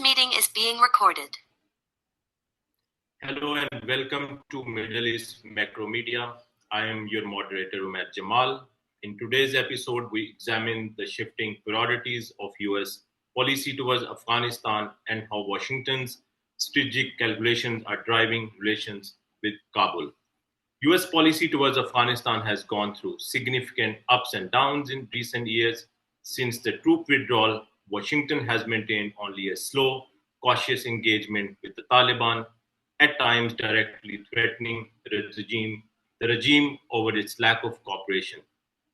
meeting is being recorded. Hello and welcome to Middle East Macro Media. I am your moderator, Umair Jamal. In today's episode, we examine the shifting priorities of US policy towards Afghanistan and how Washington's strategic calculations are driving relations with Kabul. US policy towards Afghanistan has gone through significant ups and downs in recent years. Since the troop withdrawal, Washington has maintained only a slow, cautious engagement with the Taliban, at times directly threatening the regime over its lack of cooperation.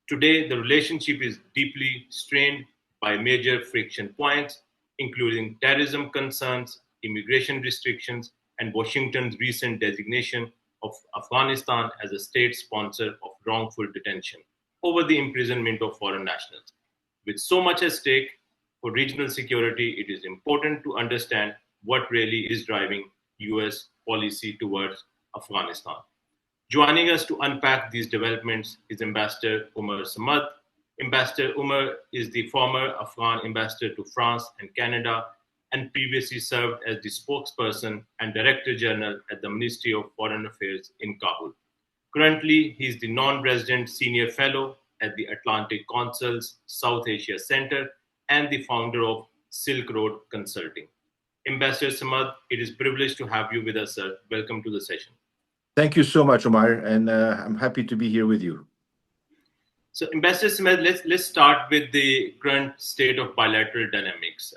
Today, the relationship is deeply strained by major friction points, including terrorism concerns, immigration restrictions, and Washington's recent designation of Afghanistan as a state sponsor of wrongful detention over the imprisonment of foreign nationals. With so much at stake for regional security, it is important to understand what really is driving US policy towards Afghanistan. Joining us to unpack these developments is Ambassador Omar Samad. Ambassador Omar is the former Afghan ambassador to France and Canada and previously served as the spokesperson and Director General at the Ministry of Foreign Affairs in Kabul. Currently, he is the non-resident senior fellow at the Atlantic Council's South Asia Center and the founder of Silk Road Consulting. Ambassador Samad, it is a privilege to have you with us, sir. Welcome to the session. Thank you so much, Omar, and I'm happy to be here with you. So, Ambassador Samad, let's start with the current state of bilateral dynamics.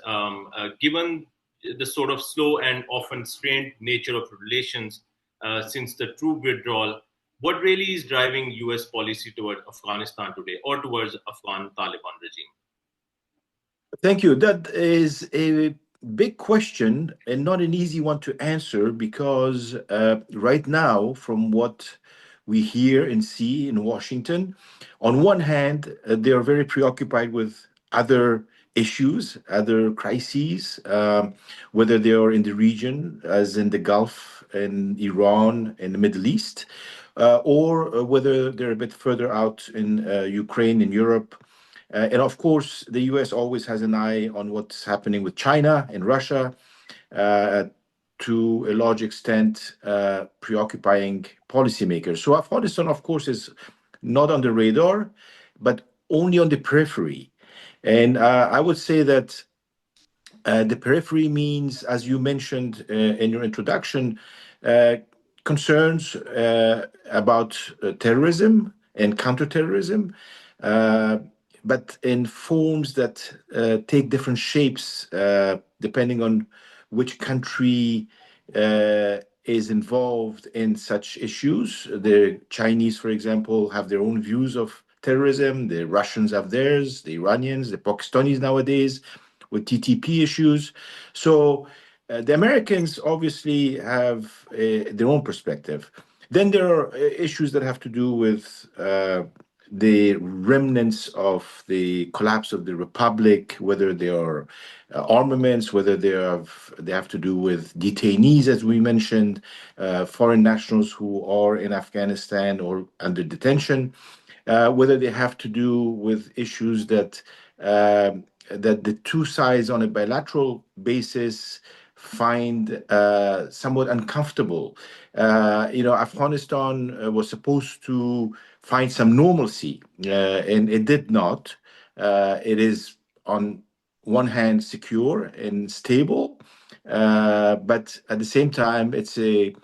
Given the sort of slow and often strained nature of relations since the troop withdrawal, what really is driving US policy towards Afghanistan today or towards Afghan Taliban regime? Thank you. That is a big question and not an easy one to answer because right now, from what we hear and see in Washington, on one hand, they are very preoccupied with other issues, other crises, whether they are in the region, as in the Gulf, in Iran, in the Middle East, or whether they're a bit further out in Ukraine, in Europe. And of course, the US always has an eye on what's happening with China and Russia, to a large extent, preoccupying policymakers. So Afghanistan, of course, is not on the radar, but only on the periphery. And I would say that the periphery means, as you mentioned in your introduction, concerns about terrorism and counterterrorism, but in forms that take different shapes depending on which country is involved in such issues. The Chinese, for example, have their own views of terrorism. The Russians have theirs, the Iranians, the Pakistanis nowadays with TTP issues. So the Americans obviously have their own perspective. Then there are issues that have to do with the remnants of the collapse of the republic, whether they are armaments, whether they have to do with detainees, as we mentioned, foreign nationals who are in Afghanistan or under detention, whether they have to do with issues that the two sides on a bilateral basis find somewhat uncomfortable. Afghanistan was supposed to find some normalcy, and it did not. It is on one hand secure and stable, but at the same time, it's a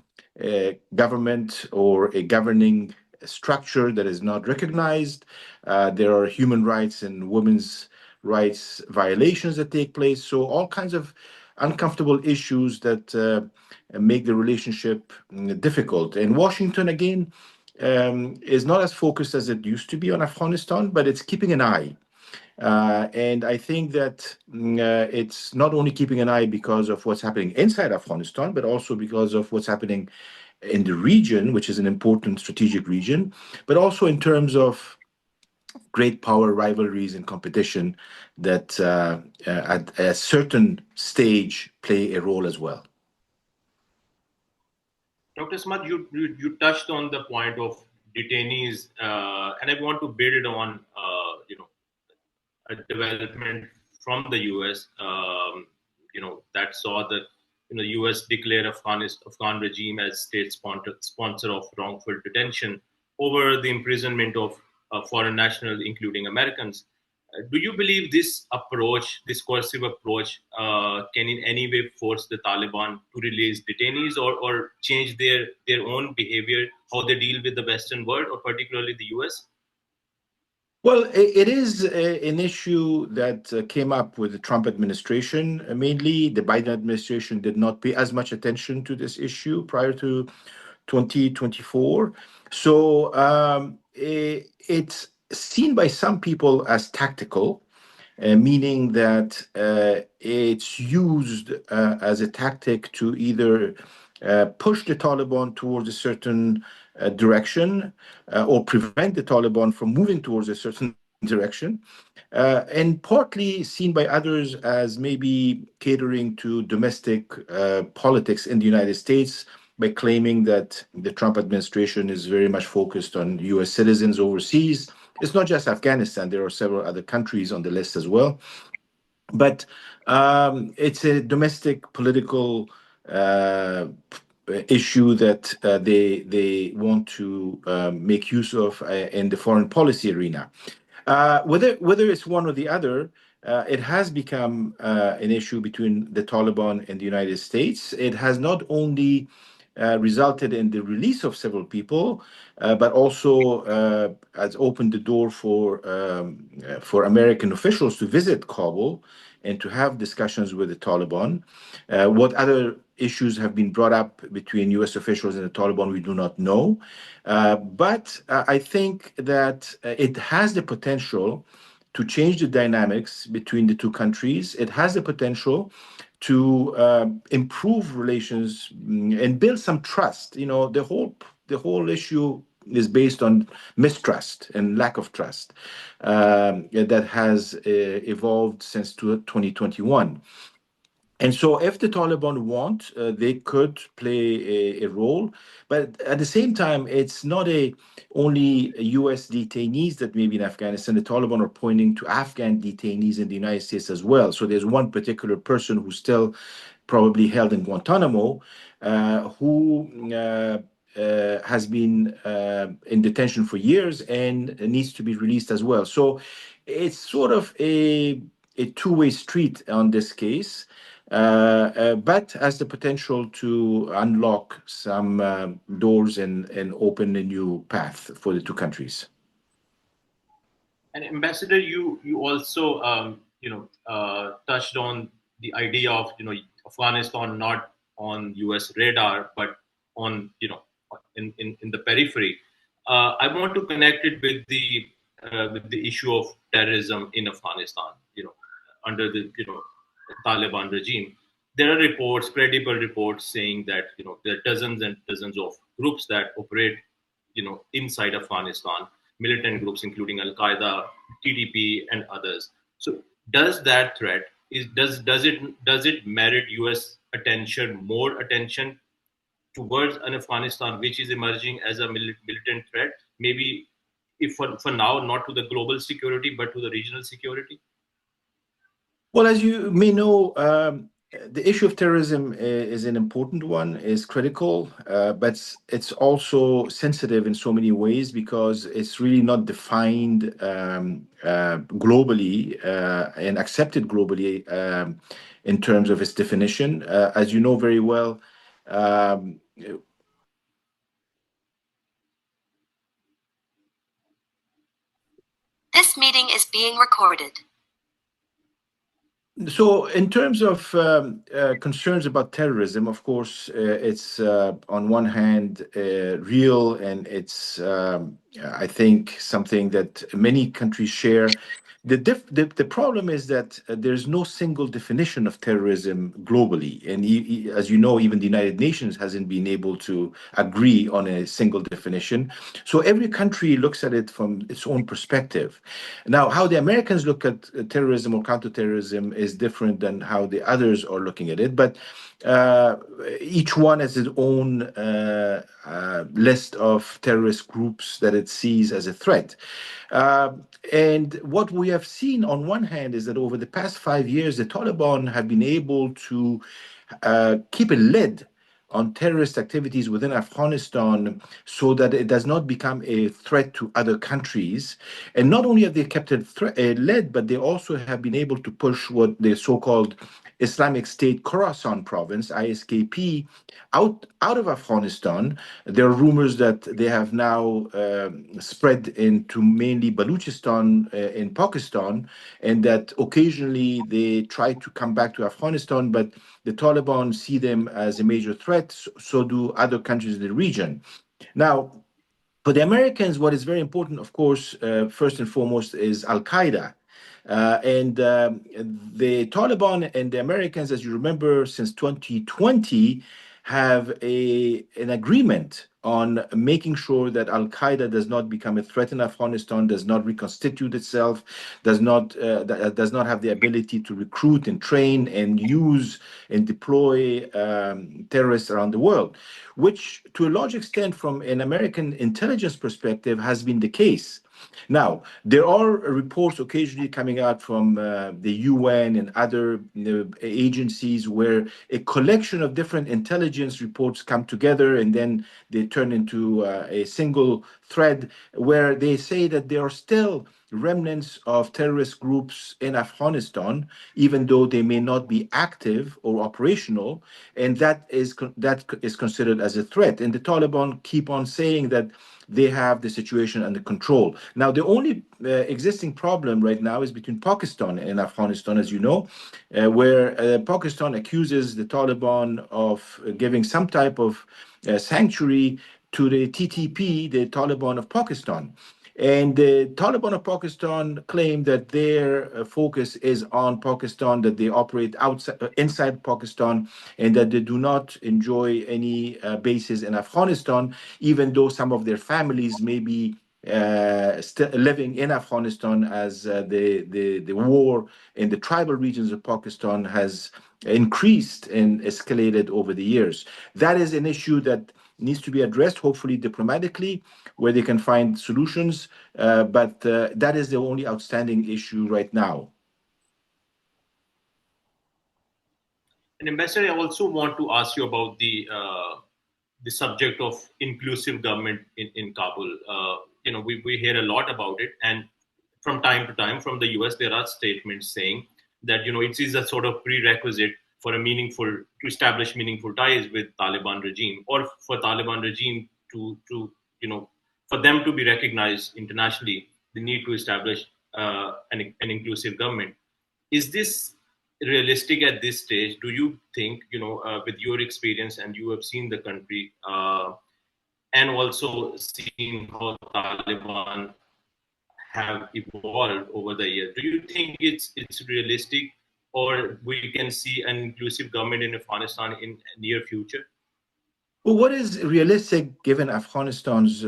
government or a governing structure that is not recognized. There are human rights and women's rights violations that take place. So all kinds of uncomfortable issues that make the relationship difficult. And Washington, again, is not as focused as it used to be on Afghanistan, but it's keeping an eye. And I think that it's not only keeping an eye because of what's happening inside Afghanistan, but also because of what's happening in the region, which is an important strategic region, but also in terms of great power rivalries and competition that at a certain stage play a role as well. Dr. Samad, you touched on the point of detainees, and I want to build on a development from the US, that saw the U.S. declare Afghan regime as state sponsor of wrongful detention over the imprisonment of foreign nationals, including Americans. Do you believe this approach, this coercive approach, can in any way force the Taliban to release detainees or change their own behavior, how they deal with the Western world, or particularly the US? Well, it is an issue that came up with the Trump administration. Mainly, the Biden administration did not pay as much attention to this issue prior to 2024. So it's seen by some people as tactical, meaning that it's used as a tactic to either push the Taliban towards a certain direction or prevent the Taliban from moving towards a certain direction, and partly seen by others as maybe catering to domestic politics in the United States by claiming that the Trump administration is very much focused on US citizens overseas. It's not just Afghanistan, there are several other countries on the list as well. But it's a domestic political issue that they want to make use of in the foreign policy arena. Whether it's one or the other, it has become an issue between the Taliban and the United States. It has not only resulted in the release of several people, but also has opened the door for American officials to visit Kabul and to have discussions with the Taliban. What other issues have been brought up between U.S. officials and the Taliban, we do not know. But I think that it has the potential to change the dynamics between the two countries. It has the potential to improve relations and build some trust. The whole issue is based on mistrust and lack of trust that has evolved since 2021. And so, if the Taliban want, they could play a role. But at the same time, it's not only U.S. detainees that may be in Afghanistan. The Taliban are pointing to Afghan detainees in the United States as well. So there's one particular person who's still probably held in Guantanamo, who has been in detention for years and needs to be released as well. So it's sort of a two-way street on this case. But has the potential to unlock some doors and open a new path for the two countries. And Ambassador, you also touched on the idea of Afghanistan not on U.S. radar, but on in the periphery. I want to connect it with the issue of terrorism in Afghanistan. Under the Taliban regime, there are reports, credible reports, saying that there are dozens and dozens of groups that operate inside Afghanistan, militant groups including al-Qaeda, TTP, and others. So does that threat does it merit US attention, more attention towards an Afghanistan which is emerging as a militant threat, maybe if for now not to the global security but to the regional security? Well, as you may know, the issue of terrorism is an important one, is critical, but it's also sensitive in so many ways because it's really not defined globally and accepted globally in terms of its definition. As you know very well, This meeting is being recorded. So, in terms of concerns about terrorism, of course, it's on one hand real, and it's, I think, something that many countries share. The problem is that there's no single definition of terrorism globally. And as you know, even the United Nations hasn't been able to agree on a single definition. So every country looks at it from its own perspective. Now, how the Americans look at terrorism or counterterrorism is different than how the others are looking at it. But each one has its own list of terrorist groups that it sees as a threat. And what we have seen on one hand is that over the past 5 years, the Taliban have been able to keep a lid on terrorist activities within Afghanistan so that it does not become a threat to other countries. And not only have they kept it led, but they also have been able to push what the so-called Islamic State Khorasan province, ISKP, out of Afghanistan. There are rumors that they have now spread into mainly Baluchistan in Pakistan, and that occasionally they try to come back to Afghanistan, but the Taliban see them as a major threat. So do other countries in the region. Now, for the Americans, what is very important, of course, first and foremost, is al-Qaeda. And the Taliban and the Americans, as you remember, since 2020, have an agreement on making sure that al-Qaeda does not become a threat in Afghanistan, does not reconstitute itself, does not have the ability to recruit and train and use and deploy terrorists around the world, which to a large extent, from an American intelligence perspective, has been the case. Now, there are reports occasionally coming out from the UN and other agencies where a collection of different intelligence reports come together and then they turn into a single thread where they say that there are still remnants of terrorist groups in Afghanistan, even though they may not be active or operational, and that is considered as a threat. And the Taliban keep on saying that they have the situation under control. Now, the only existing problem right now is between Pakistan and Afghanistan, as you know, where Pakistan accuses the Taliban of giving some type of sanctuary to the TTP, the Taliban of Pakistan. And the Taliban of Pakistan claim that their focus is on Pakistan, that they operate inside Pakistan, and that they do not enjoy any bases in Afghanistan, even though some of their families may be still living in Afghanistan as the war in the tribal regions of Pakistan has increased and escalated over the years. That is an issue that needs to be addressed, hopefully diplomatically, where they can find solutions. But that is the only outstanding issue right now. And Ambassador, I also want to ask you about the subject of inclusive government in Kabul. We hear a lot about it, and from time to time from the US, there are statements saying that it is a sort of prerequisite for to establish meaningful ties with Taliban regime, or for Taliban regime to for them to be recognized internationally, they need to establish an inclusive government. Is this realistic at this stage? Do you think, with your experience, and you have seen the country, and also seen how Taliban have evolved over the years, do you think it's realistic, or we can see an inclusive government in Afghanistan in near future? Well, what is realistic given Afghanistan's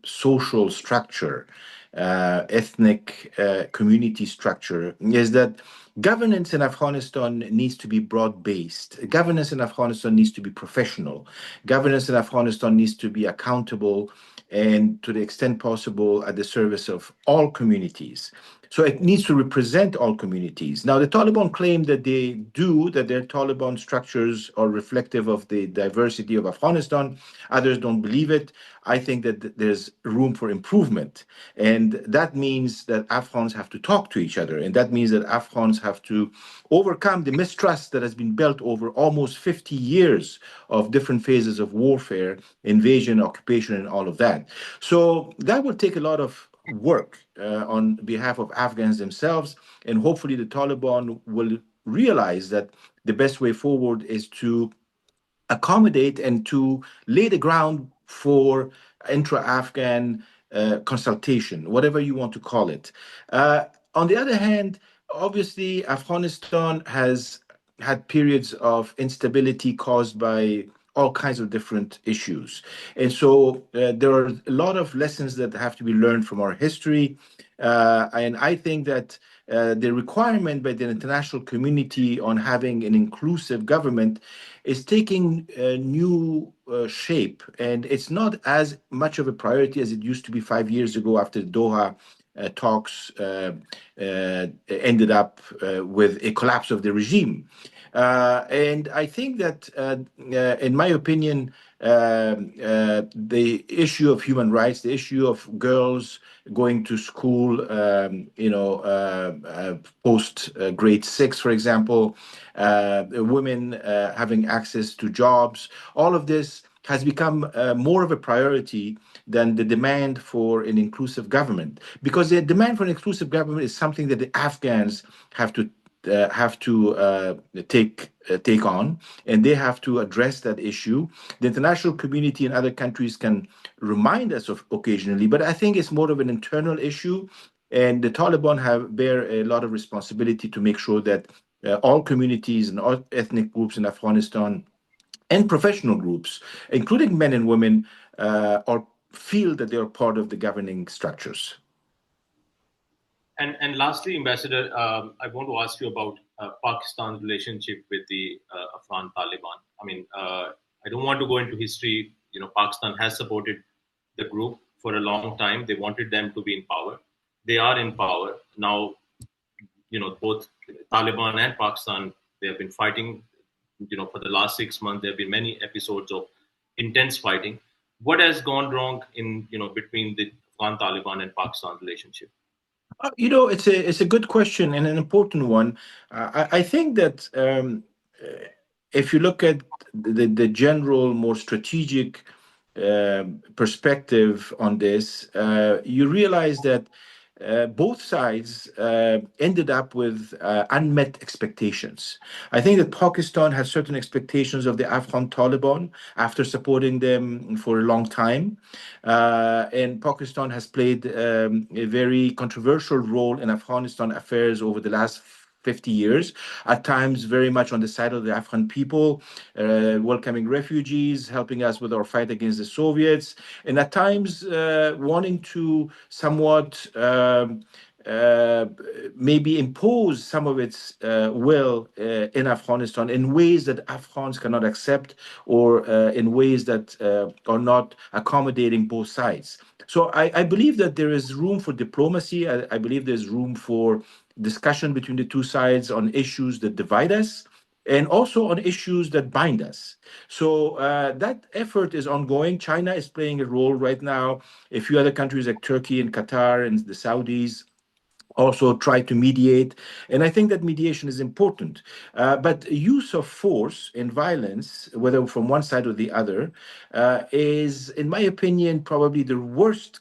social structure, ethnic community structure, is that governance in Afghanistan needs to be broad-based. Governance in Afghanistan needs to be professional. Governance in Afghanistan needs to be accountable and, to the extent possible, at the service of all communities. So it needs to represent all communities. Now, the Taliban claim that that their Taliban structures are reflective of the diversity of Afghanistan. Others don't believe it. I think that there's room for improvement. And that means that Afghans have to talk to each other. And that means that Afghans have to overcome the mistrust that has been built over almost 50 years of different phases of warfare, invasion, occupation, and all of that. So that will take a lot of work on behalf of Afghans themselves, and hopefully the Taliban will realize that the best way forward is to accommodate and to lay the ground for intra-Afghan consultation, whatever you want to call it. On the other hand, obviously, Afghanistan has had periods of instability caused by all kinds of different issues. And so there are a lot of lessons that have to be learned from our history. And I think that the requirement by the international community on having an inclusive government is taking a new shape. And it's not as much of a priority as it used to be 5 years ago after the Doha talks ended up with a collapse of the regime. And I think that, in my opinion, the issue of human rights, the issue of girls going to school, post grade 6, for example, women having access to jobs, all of this has become more of a priority than the demand for an inclusive government, because the demand for an inclusive government is something that the Afghans have to take on, and they have to address that issue. The international community and other countries can remind us of occasionally, but I think it's more of an internal issue, and the Taliban bear a lot of responsibility to make sure that all communities and all ethnic groups in Afghanistan and professional groups, including men and women, or feel that they are part of the governing structures. And lastly, Ambassador, I want to ask you about Pakistan's relationship with the Afghan Taliban. I mean, I don't want to go into history. Pakistan has supported the group for a long time. They wanted them to be in power. They are in power now. Both Taliban and Pakistan, they have been fighting. For the last 6 months, there have been many episodes of intense fighting. What has gone wrong in between the Afghan Taliban and Pakistan relationship? It's a good question and an important one. I think that if you look at the general, more strategic perspective on this, you realize that both sides ended up with unmet expectations. I think that Pakistan has certain expectations of the Afghan Taliban after supporting them for a long time. And Pakistan has played a very controversial role in Afghanistan affairs over the last 50 years, at times very much on the side of the Afghan people, welcoming refugees, helping us with our fight against the Soviets, and at times wanting to somewhat maybe impose some of its will in Afghanistan in ways that Afghans cannot accept, or in ways that are not accommodating both sides. So I believe that there is room for diplomacy. I believe there's room for discussion between the two sides on issues that divide us, and also on issues that bind us. So that effort is ongoing. China is playing a role right now. A few other countries like Turkey and Qatar and the Saudis also try to mediate. And I think that mediation is important. But use of force and violence, whether from one side or the other, is, in my opinion, probably the worst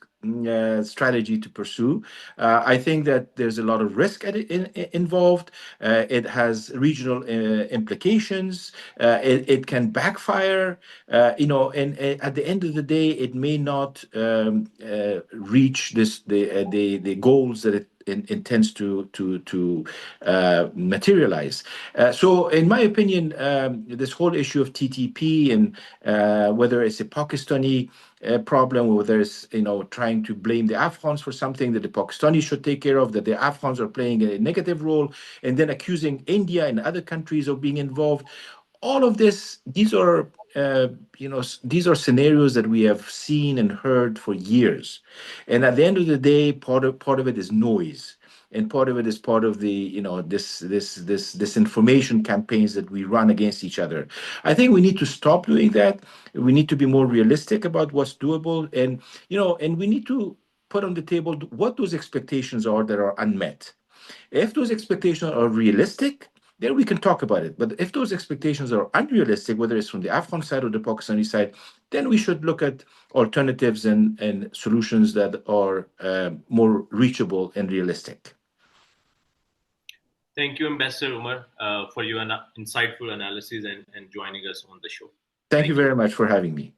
strategy to pursue. I think that there's a lot of risk involved. It has regional implications. It can backfire, and at the end of the day, it may not reach the goals that it intends to materialize. So, in my opinion, this whole issue of TTP and whether it's a Pakistani problem, or whether it's trying to blame the Afghans for something that the Pakistanis should take care of, that the Afghans are playing a negative role, and then accusing India and other countries of being involved. All of this, these are scenarios that we have seen and heard for years, and at the end of the day, part of it is noise, and part of it is part of the this disinformation campaigns that we run against each other. I think we need to stop doing that. We need to be more realistic about what's doable, and we need to put on the table what those expectations are that are unmet. If those expectations are realistic, then we can talk about it. But if those expectations are unrealistic, whether it's from the Afghan side or the Pakistani side, then we should look at alternatives and solutions that are more reachable and realistic. Thank you, Ambassador Omar, for your insightful analysis and joining us on the show. Thank you very much for having me.